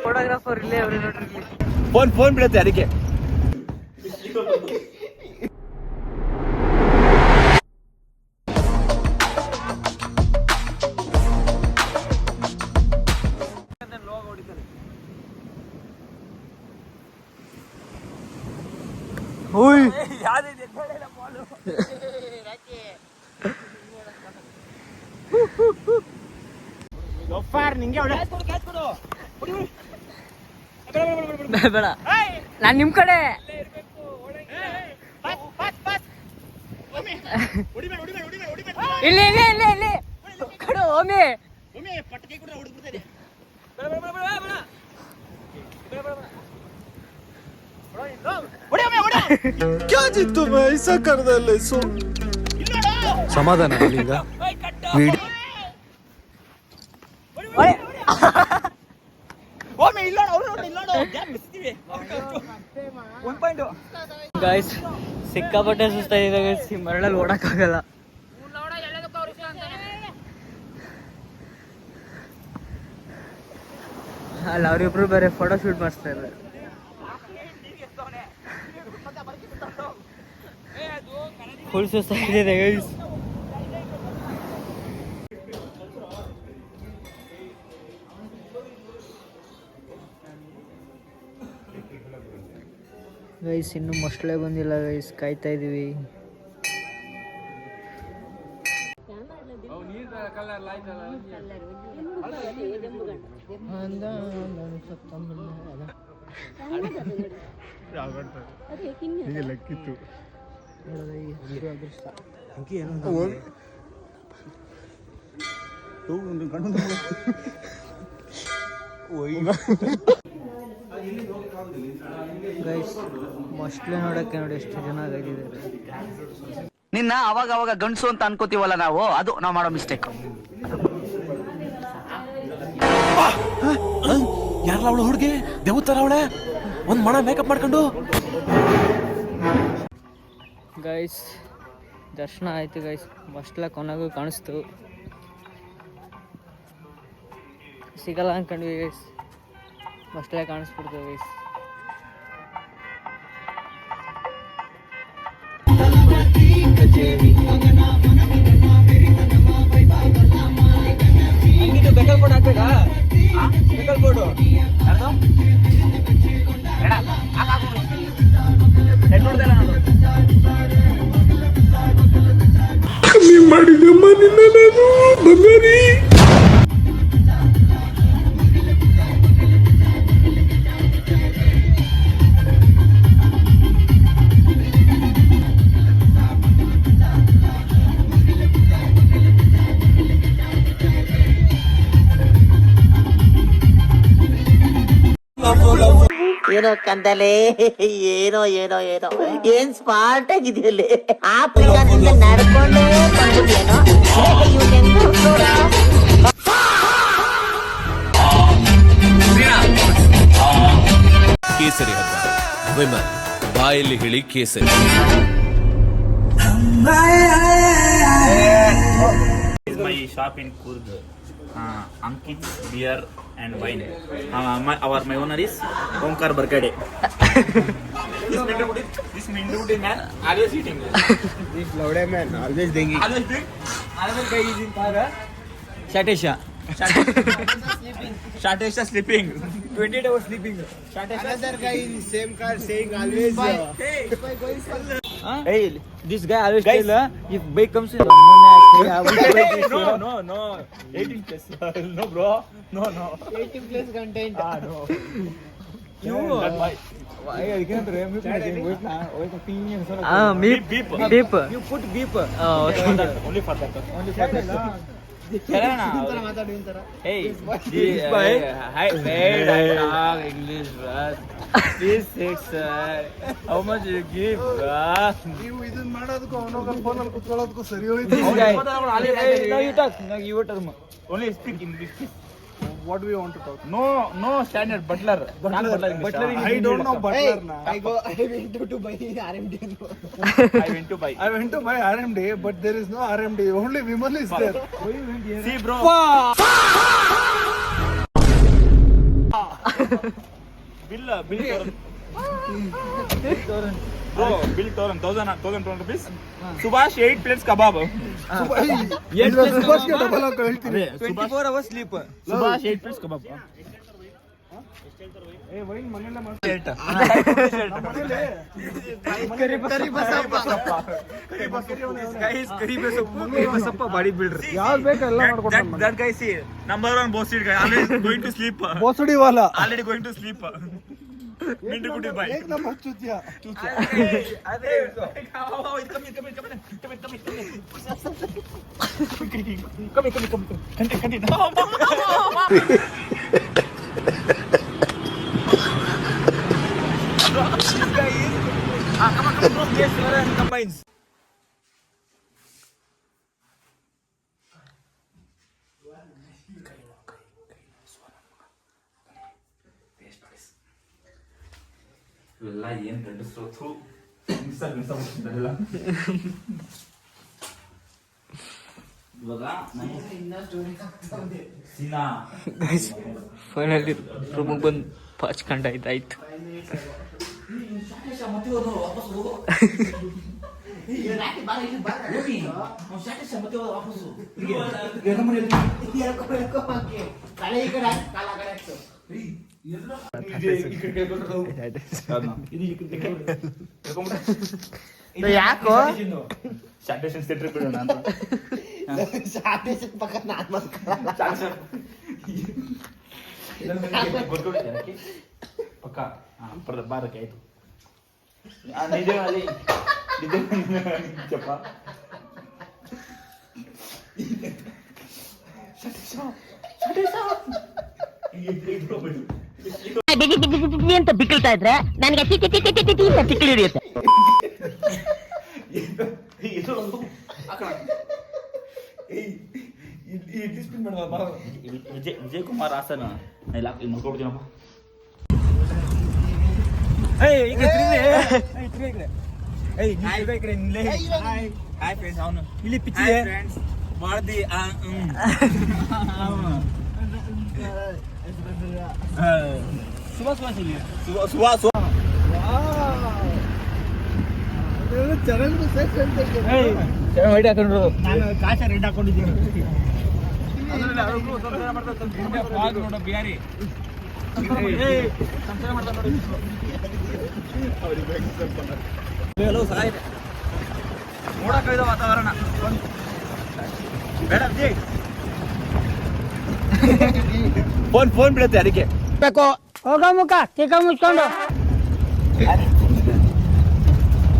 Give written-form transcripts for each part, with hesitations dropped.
Photographer ಇಲ್ಲೇ ಅವ್ರೆ ನೋಡ್ರಿ. ಫೋನ್ ಬಿಡುತ್ತೆ ಅದಕ್ಕೆ. ಬೇಡ, ನಾನ್ ನಿಮ್ ಕಡೆ. ಇಲ್ಲಿ ಇಲ್ಲಿ ಇಲ್ಲಿ ಇಲ್ಲಿ ಕಡು ಒಮ್ಮೆ. ಸಮಾಧಾನ ಈಗ ಗಾಯ್ಸ್ ಸಿಕ್ಕಾಪಟ್ಟೆ ಸುಸ್ತಾಗಿದೆ ಗಾಯ್ಸ್. ಈ ಮರಳಲ್ಲಿ ಓಡಕ್ಕಾಗಲ್ಲ. ಅಲ್ಲ ಅವ್ರಿಬ್ರು ಬೇರೆ ಫೋಟೋ ಶೂಟ್ ಮಾಡಿಸ್ತಾ ಇದ್ದಾರೆ. Full ಸುಸ್ತಾಗಿದೆ guys. ಗೈಸ್ ಇನ್ನು ಮೊಸಳೆ ಬಂದಿಲ್ಲ ಗೈಸ್, ಕಾಯ್ತಾ ಇದೀವಿ. ಗೈಸ್ ಮೊಸಳೆ ನೋಡಕ್ಕೆ ನೋಡಿ ಎಷ್ಟು ಜನ ಆಗಿದ್ದಾರೆ. ನಿನ್ನ ಅವಾಗ ಅವಾಗ ಗಂಡಸು ಅಂತ ಅನ್ಕೋತೀವಲ್ಲ ನಾವು, ಅದು ನಾವು ಮಾಡೋ ಮಿಸ್ಟೇಕ್. ಯಾರಲ್ಲ ಅವಳು ಹುಡುಗಿ ದೇವತರ ಅವಳೆ ಒಂದ್ ಮಣ ಮೇಕಪ್ ಮಾಡ್ಕೊಂಡು. ಗೈಸ್ ದರ್ಶನ ಆಯ್ತು ಗೈಸ್. ಮೊಸಳೆ ಕೊನೆಗೂ ಕಾಣಿಸ್ತು. ಸಿಗಲ್ಲ ಅನ್ಕೊಂಡ್ವಿ ಗೈಸ್, ಮೊಸಳೆ ಕಾಣಿಸ್ಬಿಡ್ತು ಗೈಸ್. ಬೆಕಲ್ ಬೋರ್ಡ್ ಹಾಕ್ಬೇಕಾ? ಬೆಕಲ್ ಬೋರ್ಡು ಕಮ್ಮಿ ಮಾಡಿದಮ್ಮ ನಿನ್ನ ನಾನು ಬಂಗಾರಿ. ಏನೋ ಕಂದಲೆ, ಏನೋ ಏನೋ ಏನೋ ಏನ್ ಸ್ಮಾರ್ಟ್ ಆಗಿದೆಯಲ್ಲಿ. ಆ ಪ್ರಕಾರದಿಂದ ನಡ್ಕೊಂಡೇ ಬಂದ್ಬಿಟ್ಟೇನೋ. ಕೇಸರಿ ಹಬ್ಬ ವಿಮನ್ ಬಾಯಲ್ಲಿ ಹೇಳಿ ಕೇಸರಿ. My shop in Kurg, Ankit Beer and Wine. Our my owner is Omkar Barkade. This Mindude man always eating. This Laude man always drinking. Always drink. Another guy is in Para. Shatesha Shatesha sleeping. 28 hours sleeping. Another guy in the same car saying always. Hey, this guy always tell if bike comes in No. 18 plus. No bro. No. 18 plus content. No. You. why I can't remember. Beep. Beep. You put beep. Oh, okay. Only for that. Hey, this boy. Hi, wait, I talk English, bro. Please, sir. How much you give, bro? ನೀವು ಇದನ್ನ ಮಾಡೋದಕ್ಕೂ ಅವನೋಗ phone ಅಲ್ಲಿ ಕುತ್ಕೊಳ್ಳೋದಕ್ಕೂ ಸರಿ ಹೋಯ್ತು. This guy. Now you talk. Now your turn. Only speak English. what do you want to talk? No standard butler. Butler. I don't know butler. I went to buy RMD. I went to buy RMD, but there is no RMD. Only Vimal is there. Why you went here? See, bro. Bill Torrent. Bro, Bill Torrent, 1,200 rupees. Subhash 8 plates kebab. Subhash ke double ಹಾಕಿ ಹೇಳ್ತೀನಿ. 24 hours sleep. Subhash 8 plates kebab. ಏ wine ಮನೆಯಲ್ಲ ಮಾಡ್ತಾರೆ. ಕರಿ Basappa body builder. ಯಾವ್ದು ಬೇಕೆಲ್ಲ ಮಾಡ್ಕೊಡ್ತಾನೆ. That guy, see, number 1 boss guy, already going to sleep. ಬೋಸಡಿ ವಾಲ. Already going to sleep. Mintu good bye. ಏಕ್ number ಚುತಿಯಾ. Combines. ಎಲ್ಲ ಏನ್ ಗಂಡಸ್ರು ಇವಾಗ ಫೈನಲಿ ರೂಮಿಗೆ ಬಂದು ಪಾಚ್ಕೊಂಡಾಯ್ತಾಯ್ತು. ಯಾಕೋ ಸ್ಯಾಟೇಷನ್ ಥಿಯೇಟರ್ ಬಿಡೋಣ ಅಂತ ಪಕ್ಕ ನಾನ್ ಪಕ್ಕ ಬಾರಕ್ಕೆ ಆಯ್ತು. ನಿಜ ಅಲ್ಲಿ ಚಪ್ಪ ಅಂತ ಬಿಕ್ಕಳ್ತಾ ಇದ್ರೆ ನನಗೆ ಬಿಕ್ಕಲ್ ಹಿಡಿಯುತ್ತೆ. ವಿಜಯ್ ಕುಮಾರ್ ಹಾಸನ ನೋಡ್ಕೊಡ್ತೀನಪ್ಪ. ಇಲ್ಲಿ ಪಿಚ್ಚಿ ಮಾಡ್ದಿ ಸುಭಾಷ್ ಇಲ್ಲಿ ಸುವಾಸ ವೈಟ್ ಹಾಕೊಂಡ್ರು. ನಾನು ಕಾಶ ರೆಡ್ ಹಾಕೊಂಡಿದ್ದೀನಿ. ನೋಡ ಬಿಹಾರಿ ನೋಡಕ್ಕಾಯ್ದ ವಾತಾವರಣ ಬೇಡ ಫೋನ್ ಬಿಡುತ್ತೆ ಅದಕ್ಕೆ. ಹೋಗ ಮುಖ ತಿಕ್ಕ ಮುಚ್ಕೊಂಡು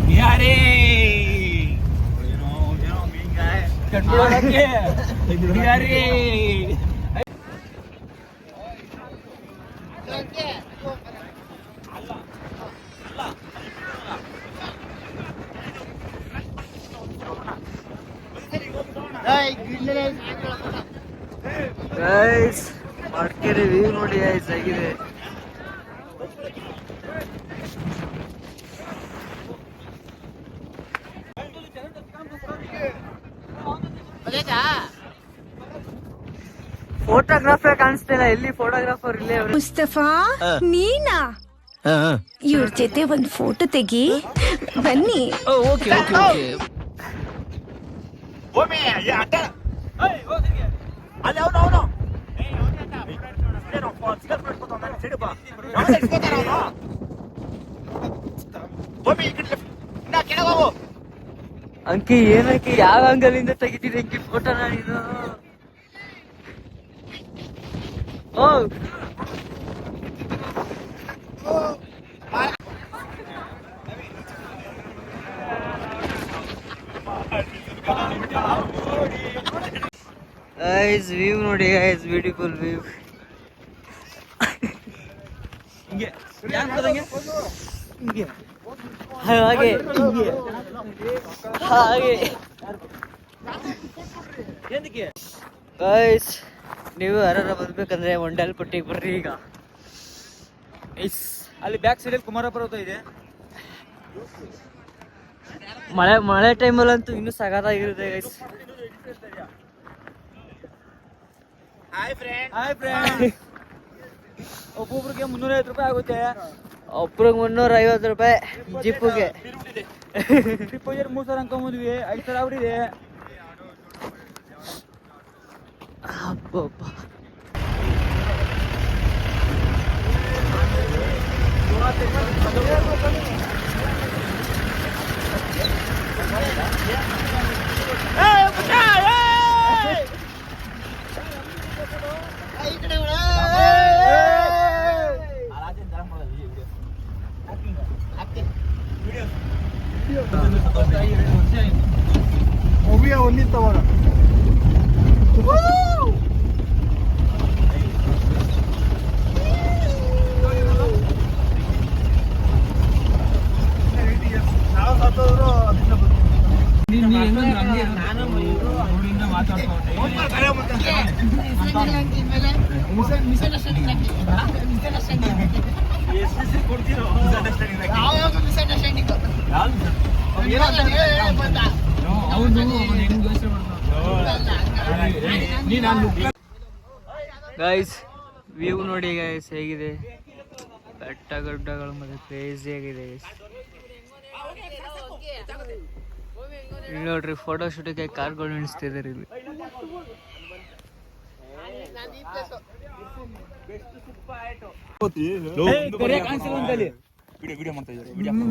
ಬಿಹಾರಿ ಕಂಡುಕೊಳ್ಳೋಕೆ ಬಿಹಾರಿ ಗೈಸ್ ಮಡಿಕೇರಿ ವ್ಯೂ ನೋಡಿ ಗೈಸ್ ಆಗಿದೆ. ಫೋಟೋಗ್ರಾಫರ್ ಕಾಣಿಸ್ತಿಲ್ಲ, ಎಲ್ಲಿ ಫೋಟೋಗ್ರಾಫರ್ ಇಲ್ಲೇ ಅವ್ರು. ಮುಸ್ತಫಾ ನೀನಾ? ಇವ್ರ ಜೊತೆ ಒಂದ್ ಫೋಟೋ ತೆಗಿ ಬನ್ನಿ. ಓಕೆ ಓಕೆ ಓಕೆ ಅಲ್ಲಿ ಅವನು ಅಂಕಿ ಏನಂಕಿ ಯಾವ ಆಂಗಲ್ ಇಂದ ತೆಗಿತೀನಿ ಅಂಕಿ ಫೋಟೋನ ನೀನು? ಓ ಗೈಸ್ ವ್ಯೂ ನೋಡಿ ಗೈಸ್, ಬ್ಯೂಟಿಫುಲ್ ವ್ಯೂ. ಹಿಂಗೆ ಹಿಂಗೆ ಹಾಗೆ ಹಾಗೆ ಗೈಸ್ ನೀವು ಯಾರು ಬರ್ಬೇಕಂದ್ರೆ ಒಂಡಲ್ ಪಟ್ಟಿಗೆ ಬರ್ರಿ ಈಗ. ಅಲ್ಲಿ ಬ್ಯಾಕ್ ಸೈಡಲ್ಲಿ ಕುಮಾರ ಪರ್ವತ ಇದೆ. ಮಳೆ ಟೈಮಲ್ಲಂತೂ ಇನ್ನೂ ಸಗತ್ತಾಗಿರುತ್ತೆ ಗೈಸ್. Hi friend. ಒಬ್ಬೊಬ್ರಿಗೆ 350 ರೂಪಾಯಿ ಆಗುತ್ತೆ. ಒಬ್ರಿಗೆ 350 ರೂಪಾಯಿ ಜಿಪ್ಪಿಗೆ. ಟ್ರಿಪ್ 3 ಸಾವಿರ ಅನ್ಕೊಂಬಂದ್ವಿ, 5 ಸಾವಿರ ಆಗ್ಬಿಟ್ಟಿದೆ. ಅಬ್ಬಬ್ಬ. ಮೂವಿಯ ಒಂದಿತ್ತವಾಗ ನಾವು ಸತ್ತೋದ್ರು ಅದರಿಂದ ಗೈಸ್ ವ್ಯೂ ನೋಡಿ ಗೈಸ್ ಹೇಗಿದೆ. ಬೆಟ್ಟ ಗುಡ್ಡಗಳು ಮತ್ತೆ ಕ್ರೇಜಿ ಆಗಿದೆ ಗೈಸ್. ಇಲ್ಲಿ ನೋಡ್ರಿ ಫೋಟೋ ಶೂಟಿಗೆ ಕಾರ್ಗಳು ನಿಲ್ಲಿಸ್ತಿದ್ದಾರೆ ಇಲ್ಲಿ.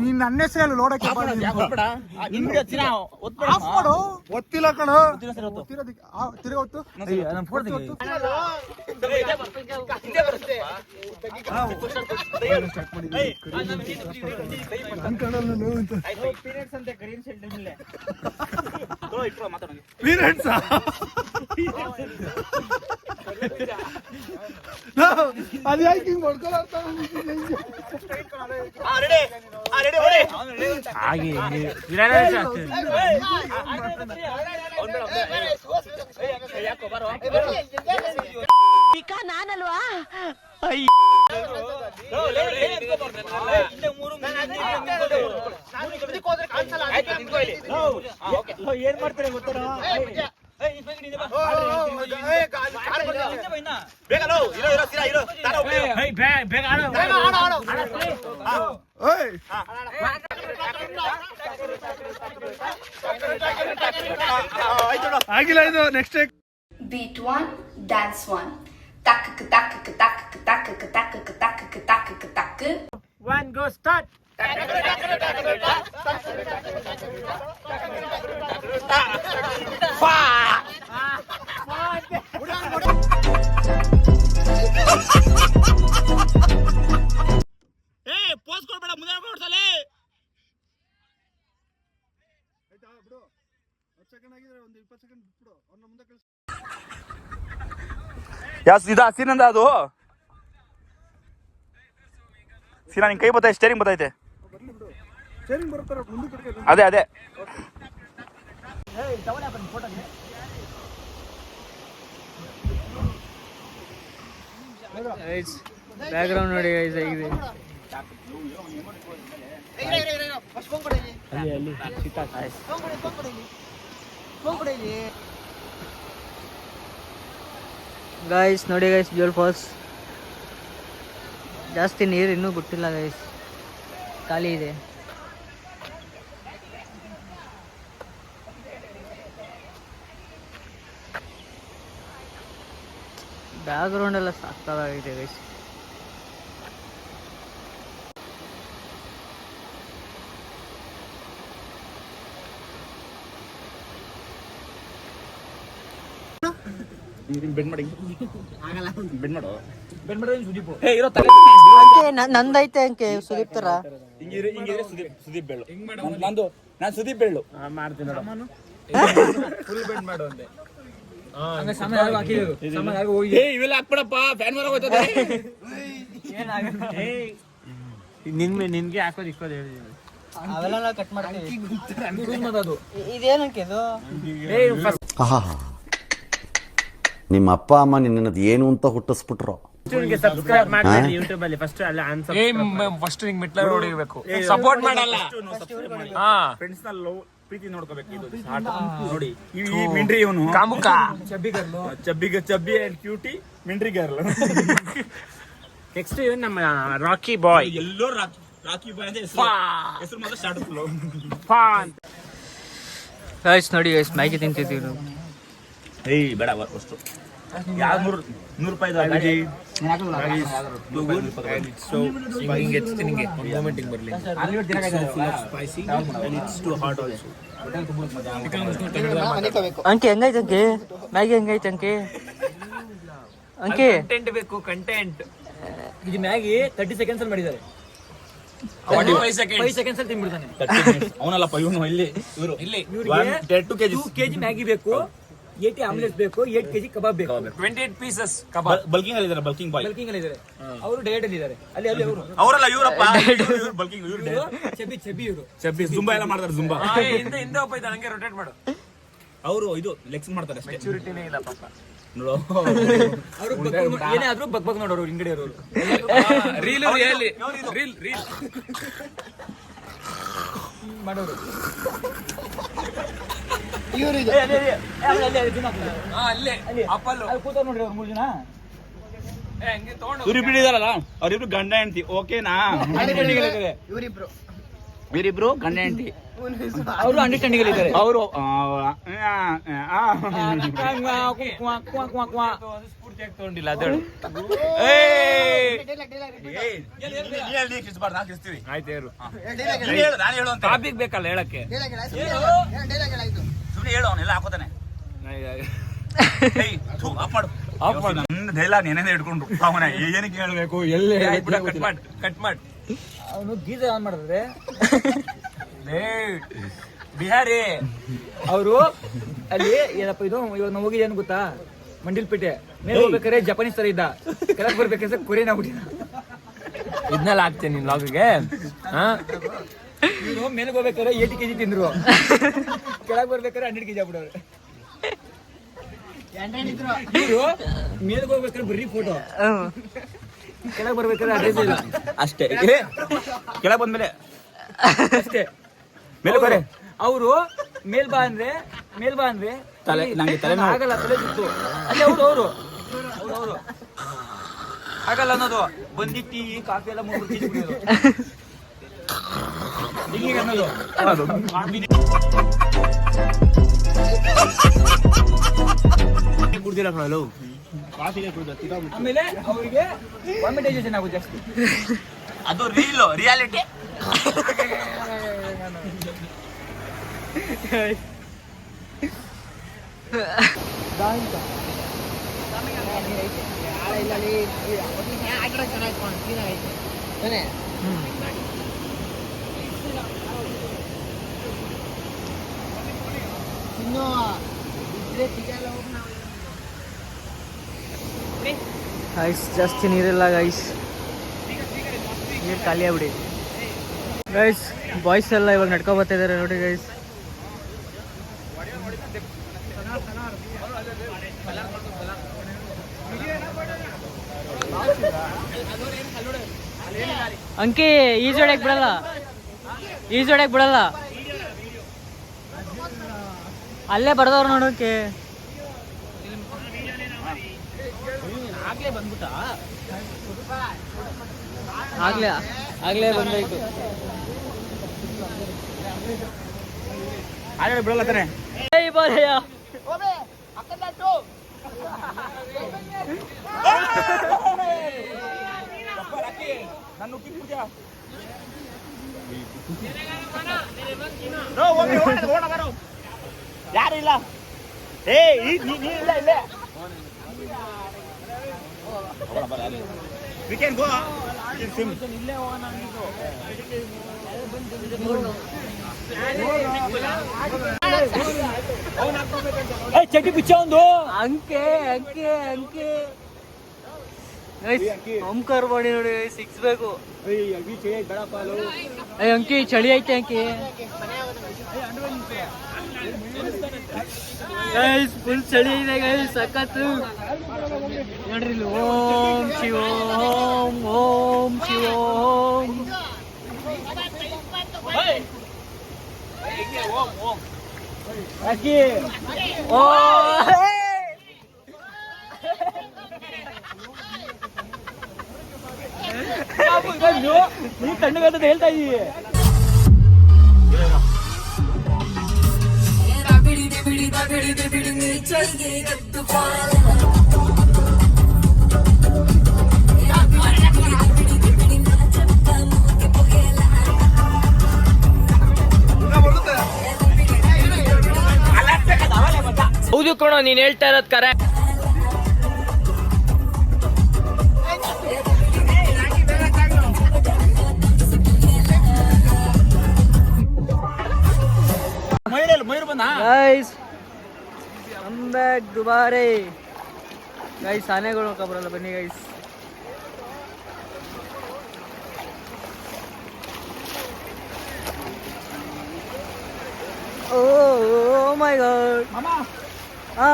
ನೀನ್ ನನ್ನ ಹೆಸರು ನೋಡಕ್ಕೆ ಗೊತ್ತಿಲ್ಲ ಕಣ. ತಿರುಗಿ ಹೊತ್ತು ಅದು ಯಾಕೆ ಹಿಂಗ್ ಹೊಡ್ಕೊಳ ನಾನಲ್ವಾ? ಏನ್ ಮಾಡ್ತಾರೆ ಗೊತ್ತಾರ? ಆಗಿಲ್ಲ ಇದು next Beat 1, dance 1. Tak tak tak tak tak tak tak tak. One go start. Pose ಕೊಡ್ಬೇಡ, ಮುಂದೆ ನೋಡ್ಸಲೇ. ಬಿಡು 10 ಸೆಕೆಂಡ್ ಆಗಿದ್ರೆ ಒಂದು 20 ಸೆಕೆಂಡ್ ಬಿಟ್ಬಿಡು, ಅವ್ರನ್ನ ಮುಂದೆ ಕಳಿಸಿ. ಇದು ಹಸಿನಂದ ಅದು ಸೀನಾ ನಿನ್ ಕೈ ಬತ್ತೈತೆ, ಸ್ಟೇರಿಂಗ್ ಬತ್ತೈತೆ. ಬರ್ಲಿ ಬಿಡು, ಸ್ಟೇರಿಂಗ್ ಬರ್ತಾರ ಮುಂದೆ ಕಡೆ. ಅದೇ ಬ್ಯಾಕ್ ಗ್ರೌಂಡ್ ನೋಡಿ ಗೈಸ್ ಹೇಗಿದೆ. ಗೈಸ್ ನೋಡಿ ಗೈಸ್ ಜೋಲ್ ಫಾಲ್ಸ್. ಜಾಸ್ತಿ ನೀರು ಇನ್ನೂ ಬಿಟ್ಟಿಲ್ಲ ಗೈಸ್, ಖಾಲಿ ಇದೆ. ಬ್ಯಾಕ್ ಗ್ರೌಂಡ್ ಎಲ್ಲ ಸಾಕಾಗಿದೆ ಗೈಸ್. ನಂದೈತೆ ಅಂಕೆ ಸುದೀಪ್ ತರ. ಸುದೀಪ್ ಬೆಳ್ಳು ನಂದು, ನಾನು ಸುದೀಪ್ ಬೆಳ್ಳು ಮಾಡ್ತೀನಿ. ಇವೆಲ್ಲ ಹಾಕ್ಬಿಡಪ್ಪ, ಫ್ಯಾನ್ ಮರ ಹೋಗ್ತದೆ. ನಿನ್ಗೆ ಹಾಕೋದು ಇಕ್ಕೋದು ಹೇಳಿದೀನಿ. ಅವೆಲ್ಲ ನಾವು ಕಟ್ ಮಾಡ್ತೀವಿ. ಇದೇನಕ್ಕೆ ಇದು? ನಿಮ್ಮ ಅಪ್ಪ ಅಮ್ಮ ನಿನ್ನದು ಏನು ಅಂತ ಹುಟ್ಟಿಸ್ಬಿಟ್ರು. ಸಬ್ಸ್ಕ್ರೈಬ್ ಮಾಡಿ ಯೂಟ್ಯೂಬ್ ಅಲ್ಲಿ ಫಸ್ಟ್ ಅಲ್ಲ ಫಸ್ಟ್ ನಿಂಗೆ ಮೆಟ್ಲ ನೋಡಿರ್ಬೇಕು, ಸಪೋರ್ಟ್ ಮಾಡಲ್ಲ. ಫ್ರೆಂಡ್ಸ್ ನ ಲವ್ ಪ್ರೀತಿ ನೋಡ್ಕೋಬೇಕು. ಇದು ನೋಡಿ ಈ ಮಿಂಡ್ರಿ ಇವನು ಕಾಮುಕ Chabbi and cutie ಮಿಂಡ್ರಿ girl. Next ಇವನ್ ನಮ್ಮ ರಾಕಿ ಬಾಯ್. ಎಲ್ಲೋ ರಾಕಿ ಬಾಯ್ ಅಂತ ಹೆಸರು ಮಾತ್ರ ಸ್ಟಾರ್ಟ್ ಗೈಸ್ ನೋಡಿ ಗೈಸ್ ಮ್ಯಾಗಿ ತಿಂತಿದ್ದೀವಿ ನಾವು. ಏಯ್ ಬೇಡ ಅಷ್ಟು ಯಾವ 100 ರೂಪಾಯಿ ಅಂಕೆ ಹೆಂಗೈತೆ ಅಂಕೆ ಮ್ಯಾಗಿ ಹೆಂಗೈತೆ ಅಂಕೆ ಅಂಕೆ ಕಂಟೆಂಟ್ ಬೇಕು ಕಂಟೆಂಟ್. ಇದು ಮ್ಯಾಗಿ 30 ಸೆಕೆಂಡ್ಸ್ ಅಲ್ಲಿ ಮಾಡಿದ್ದಾರೆ. 5 ಸೆಕೆಂಡ್ಸ್ ಅಲ್ಲಿ ತಿನ್ಬಿಡ್ತಾನೆ. ಅವನಲ್ಲಪ್ಪ ಇವನು ಇಲ್ಲಿ ಇವ್ರಿಗೆ 2 kg ಮ್ಯಾಗಿ ಬೇಕು, 80 ಆಮ್ಲೆಟ್ ಬೇಕು, 8 kg ಕಬಾಬ್ ಬೇಕು, 28 ಪೀಸಸ್ ಕಬಾಬ್. ಬಲ್ಕಿಂಗ್ ಅಲ್ಲಿ ಇದ್ದಾರೆ, ಬಲ್ಕಿಂಗ್ ಬಾಯ್ ಬಲ್ಕಿಂಗ್ ಅಲ್ಲಿ ಇದ್ದಾರೆ. ಅವರು ಡಯಟ್ ಅಲ್ಲಿ ಇದ್ದಾರೆ. ಅಲ್ಲಿ ಅವರು ಅವರಲ್ಲ ಇವರಪ್ಪ ಬಲ್ಕಿಂಗ್ ಚಬ್ಬಿ ಇವರು ಚಬ್ಬಿ ಜುಂಬಾ ಎಲ್ಲ ಮಾಡ್ತಾರೆ. ಜುಂಬಾ ಹಿಂದೆ ಒಬ್ಬ ಇದ್ದಾನೆ, ಹಂಗೆ ರೊಟೇಟ್ ಮಾಡು. ಅವರು ಇದು ಲೆಗ್ಸ್ ಮಾಡ್ತಾರೆ ಅಷ್ಟೇ. ಮೆಚುರಿಟಿನೇ ಇಲ್ಲ ಪಾಪ. ನೋಡು ಅವರು ಏನೇ ಆದ್ರೂ ಬಗ್ ನೋಡೋರು ಹಿಂಗಡೆ ಇರೋರು. ರೀಲ್ ಮಾಡೋರು ಅಲ್ಲೇ ಅಪ್ಪಲ್ಲು ಕೂತ ನೋಡ್ರಿ ಅವ್ರು 3 ಜನ. ಹಂಗೆ ತಗೊಂಡು ಇವರಿಬ್ರು ಇದಾರಲ್ಲ, ಅವರಿಬ್ರು ಗಂಡ ಹೆಂಡತಿ. ಓಕೆನಾ? ಇವರಿಬ್ರು ಗಂಡ ಹೆಂಡತಿ. ಅವರು ಅಂಡರ್ಸ್ಟ್ಯಾಂಡಿಂಗ್ ಅಲ್ಲಿ ಇದ್ದಾರೆ. ಅವರು ಸ್ಫೂರ್ತಿಯಾಗಿ ತಗೊಂಡಿಲ್ಲ ಅದೇಳು. ಆಯ್ತು ಹೇಳು. ಟಾಪಿಕ್ ಬೇಕಲ್ಲ ಹೇಳಕ್ಕೆ. ಸುಮ್ಮನೆ ಹೇಳು, ಅವನೆಲ್ಲ ಹಾಕೋತಾನೆ. ಆಫ್ ಮಾಡು. ನನ್ನ ಡೈಲಾಗ್ ಏನೇನೇ ಇಟ್ಕೊಂಡು ಅವನ ಏನಕ್ಕೆ ಹೇಳ್ಬೇಕು, ಎಲ್ಲಿ ಕಟ್ ಮಾಡಿ. ಅವನು ಗೀಸರ್ ಆನ್ ಮಾಡಿದ್ರೆ ಬಿಹಾರಿ ಅವರು ಅಲ್ಲಿ ಏನಪ್ಪ ಇದು ಇವಾಗ ನಾವು ಹೋಗಿದ್ದೇನು ಗೊತ್ತಾ, ಮಂಡಿಲ್ಪೇಟೆ ಮೇಲೆ ಹೋಗ್ಬೇಕಾದ್ರೆ ಜಪಾನೀಸ್ ತರ ಇದ್ದ, ಕೆಳಗೆ ಬರ್ಬೇಕಾದ್ರೆ ಕೊರಿಯನ್ ಆಗ್ಬಿಟ್ಟಿದ್ದ. ಇದನ್ನೆಲ್ಲ ಹಾಕ್ತೇನೆ ನಿನ್ ಲಾಗಿಗೆ. ಇವ್ರು ಮೇಲೆ ಹೋಗ್ಬೇಕಾದ್ರೆ 80 kg ತಿಂದ್ರು, ಕೆಳಗೆ ಬರ್ಬೇಕಾದ್ರೆ 100 kg ಆಗ್ಬಿಡವ್ರೆ. ಇವರು ಮೇಲೆ ಹೋಗ್ಬೇಕಾದ್ರೆ ಬರೀ ಫೋಟೋ, ಕೆಳಗೆ ಬರ್ಬೇಕಾದ್ರೆ ಅಡ್ರೆಸ್ ಇಲ್ಲ ಅಷ್ಟೇ. ಕೆಳಗೆ ಬಂದ್ಮೇಲೆ ಅಷ್ಟೇ. ಮೇಲೆ ಬರೇ ಅವರು ಮೇಲ್ ಬಾ ಅಂದ್ರೆ ತಲೆ ನಂಗೆ ತಲೆ ಆಗಲ್ಲ, ತಲೆ ಸುತ್ತು. ಅಲ್ಲಿ ಅವರು ಆಗಲ್ಲ ಅನ್ನೋದು. ಬಂದಿ ಟೀ ಕಾಫಿ ಎಲ್ಲ 3 kg ಹಿಂಗೆ ಅನ್ನೋದು. ಕುಡ್ದಿಲ್ಲ ಕಣಲು. ಆಮೇಲೆ ಅವರಿಗೆ ವಾಮಿಟೈಸೇಷನ್ ಆಗುತ್ತೆ ಜಾಸ್ತಿ. ಅದು ರಿಯಾಲಿಟಿ. ಗೈಸ್ ಜಾಸ್ತಿ ನೀರಿಲ್ಲ ಗೈಸ್, ನೀರು ಖಾಲಿ ಆಗ್ಬಿಡಿ ಗೈಸ್. ಬಾಯ್ಸ್ ಎಲ್ಲ ಇವಾಗ ನಡ್ಕೊ ಬರ್ತಾ ಇದಾರೆ ನೋಡಿ ಗೈಸ್. ಅಂಕಿ ಈಜೊಡಕ್ ಬಿಡಲ್ಲ, ಅಲ್ಲೇ ಬರ್ದವ್ರು ನೋಡೋಕೆ. ಆಗ್ಲೇ ಬಂದಾಯ್ತು. ಬಿಡಲ್ಲ ತಾನೆ. ಯಾರಿಲ್ಲ. We can go. ಚಡ್ಡಿ ಬಿಚ್ಚ ಒಂದು ಅಂಕೆ ಓಂಕಾರ ಮಾಡಿ ನೋಡಿ ಸಿಕ್ಸ್ಬೇಕು. ಅಂಕಿ ಚಳಿ ಐತೆ ಅಂಕಿ. ಗೈಸ್ ಫುಲ್ ಚಳಿ ಇದೆ ಗೈಸ್, ಸಖತ್ತು ನೋಡ್ರಿ ಇಲ್ಲಿ. ಓಂ ಶಿವೋಂ ಓಂ ಶಿವೋಂ. ಓ ನೀ ತಣ್ಣಗಂತ ಹೇಳ್ತಾ ಇದೀವಿ. ಹೌದು ಕಣೋ, ನೀನ್ ಹೇಳ್ತಾ ಇರೋದ್ correct. Guys come back Dubare. Guys ಆನೆಗಳು ಕಬರಲ್ಲ, ಬನ್ನಿ ಗೈಸ್. ಓ ಮೈ ಗಾಡ್. ಹಾ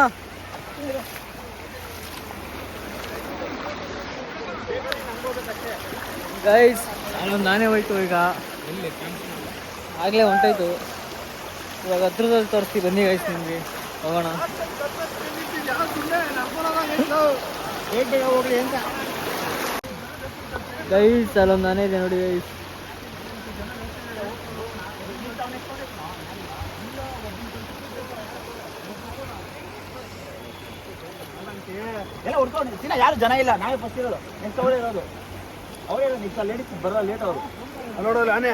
ಗೈಸ್ ಅಲ್ಲೊಂದು ಆನೆ ಹೋಯ್ತು, ಈಗ ಆಗಲೇ ಹೊಂಟೋಯ್ತು. ಇವಾಗ ಹತ್ರದಲ್ಲಿ ತೋರಿಸ್ತೀವಿ, ಬನ್ನಿ ಗೈಸ್, ನಿಮಗೆ ಹೋಗೋಣ. ಗೈಸ್ ಅಲ್ಲೊಂದು ಆನೆ ಇದೆ ನೋಡಿ ಗೈಸ್. ಯಾರು ಜನ ಇಲ್ಲ, ನಾವೇ ಫಸ್ಟ್ ಇರೋದು. ನೆಕ್ಸ್ಟ್ ಅವರೇ ಇರೋದು, ಅವರೇ ನೆಕ್ಸ್ಟ್ ಲೇಡೀಸ್ ಬರೋ ಲೇಟ್ ಅವರು. ನೋಡೋಲ್ಲ ಆನೆ.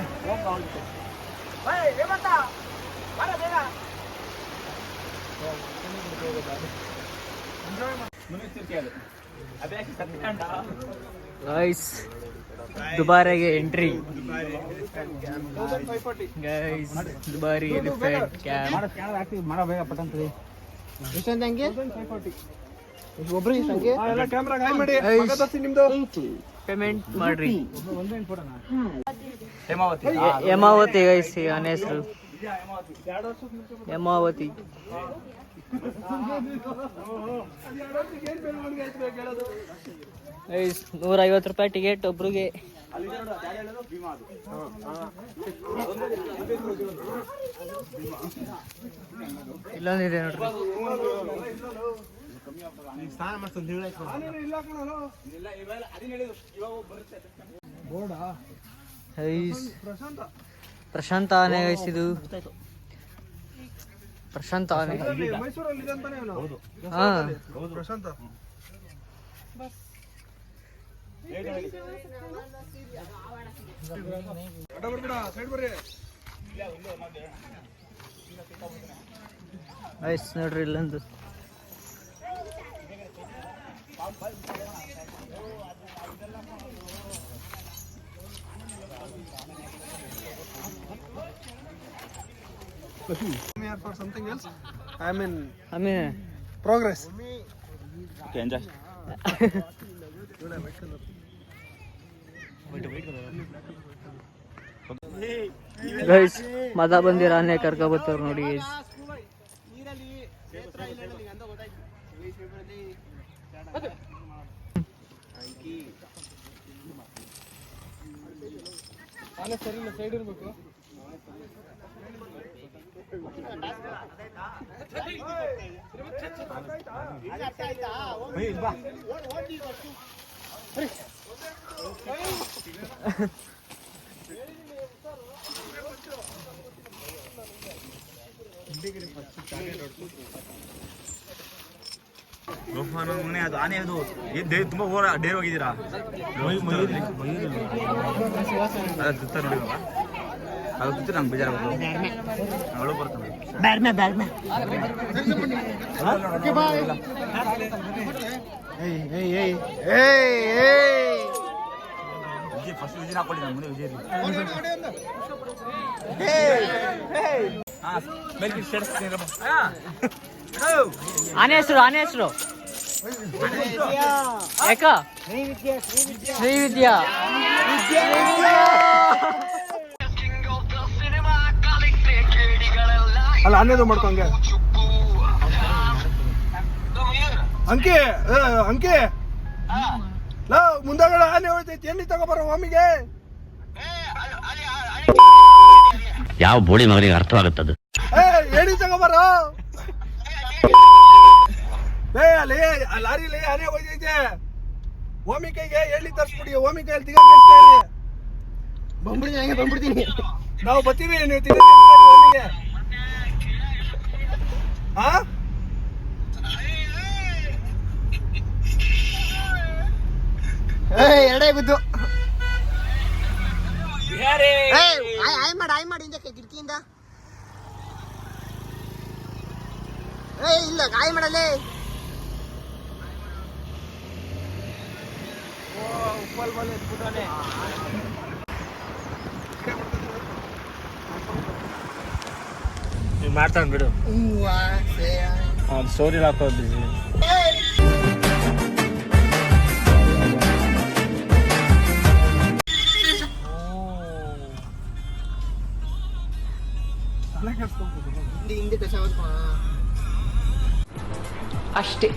ಗೈಸ್ ದುಬಾರೆಗೆ entry. Guys Dubare elephant camp. ಮಾಡೋ ಬೇಗ ಪಟ್ಟಂತದೆ. ಎಷ್ಟೊಂದು ಹಂಗೆ ಒಬ್ರಿಗೆ ಸಂಖ್ಯೆ ಕ್ಯಾಮ್ರಾಗ ಹಾಯ್ ಮಾಡಿ, ಮಗ ತೋರ್ಸಿ ನಿಮ್ದು. ಪೇಮೆಂಟ್ ಮಾಡ್ರಿ. ಹೇಮಾವತಿ. ಹೇಮಾವತಿ ಗೈಸ್, ಆನೆ ಹೆಸರು ಹೇಮಾವತಿ. ಗೈಸ್ 150 ರೂಪಾಯಿ ಟಿಕೆಟ್ ಒಬ್ರಿಗೆ. ಇಲ್ಲೊಂದಿದೆ ನೋಡ್ರಿ. ಪ್ರಶಾಂತ ಆನೆ ಗೈಸ್, ಇದು ಪ್ರಶಾಂತ ಆನೆ. ಮೈಸೂರಲ್ಲಿ ಇದೆ ಅಂತಾನೆ ಅವನು. ಹಾ ಪ್ರಶಾಂತ. ಸೈಡ್ ಬರ್ರಿ ಗೈಸ್, ನೋಡ್ರಿ ಇಲ್ಲೊಂದು. for something else. I mean ಆಮೇಲೆ progress. Okay, enjoy. ಗೈಸ್ ಮದ ಬಂದಿರ ಆನೆ ಕರ್ಕೊಬತ್ತವ್ರು ನೋಡಿ ಗೈಸ್. ಆನೆ ಸರಿ ಇಲ್ಲ, ಸೈಡ್ ಇರ್ಬೇಕು. ಅದು ಆನೆ, ಅದು ತುಂಬಾ ಡೇರ್ ಹೋಗಿದ್ದೀರಾ? ಅದು ತುತ್ತ ನಂಗೆ ಬೇಜಾರು ಅವಳು ಬರ್ತಾನೆ. ವಿಜಯ್ ಫಸ್ಟ್ ವಿಜಯ್ ಹಾಕೊಳ್ಳಿ, ನಾನು ಮುಂದೆ ವಿಜಯ್. ಆನೆ ಹೆಸರು ಯಾಕ? ಶ್ರೀವಿದ್ಯಾ. ಅಲ್ಲ ಆನೆದು ಮಾಡ್ಕೊಂಗೆ ಅಂಕಿ ಅಂಕಿ ಲೋ ಮುಂದಗಡೆ ಆನೆ ಹೋಯ್ತೈತಿ ಎಣ್ಣೆ ತಗೋಬರೋ ಒಮ್ಮಿಗೆ. ಯಾವ ಬೋಳಿ ಮಗನಿಗೆ ಅರ್ಥವಾಗುತ್ತದು? ಎಣ್ಣೆ ತಗೋಬರೋ. ಅಲ್ಲಿ ಲಾರಿಲಿ ಆನೆ ಹೋಯ್ತೈತೆ. ಓಮಿ ಕೈಗೆ ಎಣ್ಣೆ ತರಿಸ್ಬಿಡಿ. ಓಮಿ ಕೈಯಲ್ಲಿ ತಿಗಾಕಿಸ್ತಾ ಬಂದ್ಬಿಡ್ತೀನಿ. ನಾವು ಬರ್ತೀವಿ, ನೀವು ತಿಗಾಕಿಸ್ತಾ ಓಮಿಗೆ. ಹಾ ಎರಡೇ ಗುದ್ದು. ಆಯ್ ಮಾಡಿ ಹಿಂದೆ ಕಿಟಕಿಯಿಂದ. ಇಲ್ಲ ಆಯ್ ಮಾಡಲೇ. ನೀವು ಮಾಡ್ತಾನೆ ಬಿಡು. ಸ್ಟೋರಿ ಹಾಕೋದು ಹಿಂದೆ ಅಷ್ಟೇ.